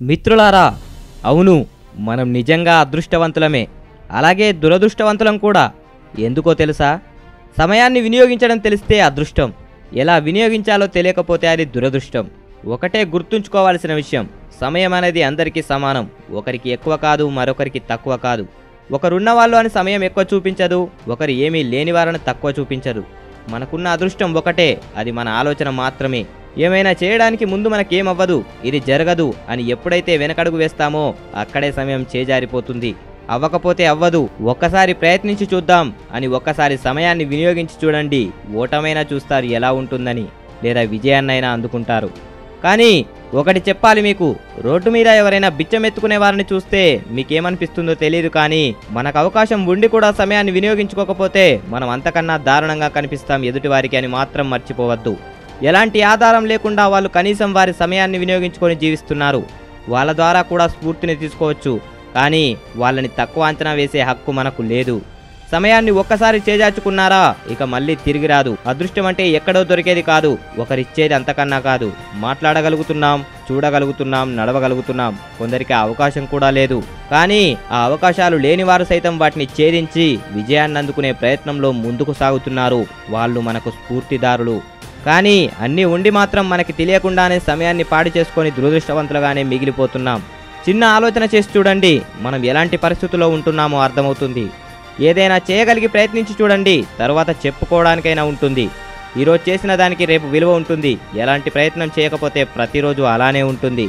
మిత్రులారా, అవును, మనం నిజంగా అదృష్టవంతులమే. అలాగే దురదృష్టవంతులం కూడా. ఎందుకో తెలుసా? సమయాన్ని వినియోగించడం తెలిస్తే అదృష్టం, ఎలా వినియోగించాలో తెలియకపోతే అది దురదృష్టం. ఒకటే గుర్తుంచుకోవాల్సిన విషయం, సమయం అనేది అందరికీ సమానం. ఒకరికి ఎక్కువ కాదు, మరొకరికి తక్కువ కాదు. ఒకరున్నవాళ్ళు అని సమయం ఎక్కువ చూపించదు, ఒకరు ఏమీ లేనివారని తక్కువ చూపించదు. మనకున్న అదృష్టం ఒకటే, అది మన ఆలోచన మాత్రమే. ఏమైనా చేయడానికి ముందు మనకేమవ్వదు, ఇది జరగదు అని ఎప్పుడైతే వెనకడుగు వేస్తామో అక్కడే సమయం చేజారిపోతుంది. అవ్వకపోతే అవ్వదు, ఒక్కసారి ప్రయత్నించి చూద్దాం అని ఒక్కసారి సమయాన్ని వినియోగించి చూడండి. ఓటమైనా చూస్తారు ఎలా ఉంటుందని, లేదా విజయాన్నైనా అందుకుంటారు. కానీ ఒకటి చెప్పాలి మీకు, రోడ్డు మీద ఎవరైనా బిచ్చమెత్తుకునే వారిని చూస్తే మీకేమనిపిస్తుందో తెలియదు. కానీ మనకు అవకాశం ఉండి కూడా సమయాన్ని వినియోగించుకోకపోతే మనం అంతకన్నా దారుణంగా కనిపిస్తాం ఎదుటివారికి అని మాత్రం మర్చిపోవద్దు. ఎలాంటి ఆధారం లేకుండా వాళ్ళు కనీసం వారి సమయాన్ని వినియోగించుకొని జీవిస్తున్నారు. వాళ్ళ ద్వారా కూడా స్ఫూర్తిని తీసుకోవచ్చు, కానీ వాళ్ళని తక్కువ అంచనా వేసే హక్కు మనకు లేదు. సమయాన్ని ఒక్కసారి చేజార్చుకున్నారా ఇక మళ్ళీ తిరిగి రాదు. అదృష్టం అంటే ఎక్కడో దొరికేది కాదు, ఒకరిచ్చేది అంతకన్నా కాదు. మాట్లాడగలుగుతున్నాం, చూడగలుగుతున్నాం, నడవగలుగుతున్నాం. కొందరికి ఆ అవకాశం కూడా లేదు. కానీ ఆ అవకాశాలు లేని వారు సైతం వాటిని ఛేదించి విజయాన్ని అందుకునే ప్రయత్నంలో ముందుకు సాగుతున్నారు. వాళ్ళు మనకు స్ఫూర్తిదారులు. కానీ అన్నీ ఉండి మాత్రం మనకి తెలియకుండానే సమయాన్ని పాడు చేసుకొని దురదృష్టవంతులుగానే మిగిలిపోతున్నాం. చిన్న ఆలోచన చేసి చూడండి, మనం ఎలాంటి పరిస్థితుల్లో ఉంటున్నామో అర్థమవుతుంది. ఏదైనా చేయగలిగి ప్రయత్నించి చూడండి, తర్వాత చెప్పుకోవడానికైనా ఉంటుంది. ఈరోజు చేసిన దానికి రేపు విలువ ఉంటుంది. ఎలాంటి ప్రయత్నం చేయకపోతే ప్రతిరోజు అలానే ఉంటుంది.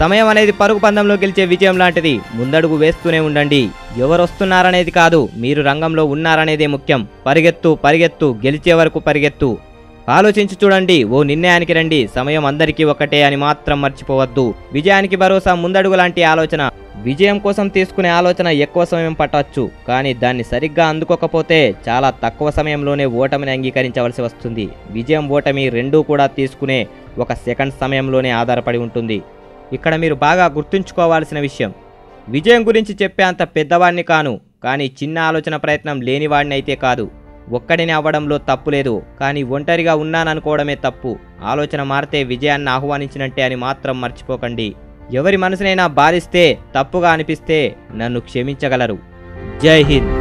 సమయం అనేది పరుగు పందెంలో గెలిచే విజయం లాంటిది. ముందడుగు వేస్తూనే ఉండండి. ఎవరు వస్తున్నారనేది కాదు, మీరు రంగంలో ఉన్నారనేదే ముఖ్యం. పరిగెత్తు పరిగెత్తు, గెలిచే వరకు పరిగెత్తు. ఆలోచించి చూడండి, ఓ నిర్ణయానికి రండి. సమయం అందరికీ ఒకటే అని మాత్రం మర్చిపోవద్దు. విజయానికి భరోసా ముందడుగు లాంటి ఆలోచన. విజయం కోసం తీసుకునే ఆలోచన ఎక్కువ సమయం పట్టవచ్చు, కానీ దాన్ని సరిగ్గా అందుకోకపోతే చాలా తక్కువ సమయంలోనే ఓటమిని అంగీకరించవలసి వస్తుంది. విజయం ఓటమి రెండూ కూడా తీసుకునే 1 సెకండ్ సమయంలోనే ఆధారపడి ఉంటుంది. ఇక్కడ మీరు బాగా గుర్తుంచుకోవాల్సిన విషయం, విజయం గురించి చెప్పే అంత పెద్దవాడిని కాను, కానీ చిన్న ఆలోచన ప్రయత్నం లేనివాడిని అయితే కాదు. ఒక్కడిని అవ్వడంలో తప్పు లేదు, కానీ ఒంటరిగా ఉన్నాననుకోవడమే తప్పు. ఆలోచన మారితే విజయాన్ని ఆహ్వానించినట్టే అని మాత్రం మర్చిపోకండి. ఎవరి మనసునైనా బాధిస్తే, తప్పుగా అనిపిస్తే నన్ను క్షమించగలరు. జై హింద్.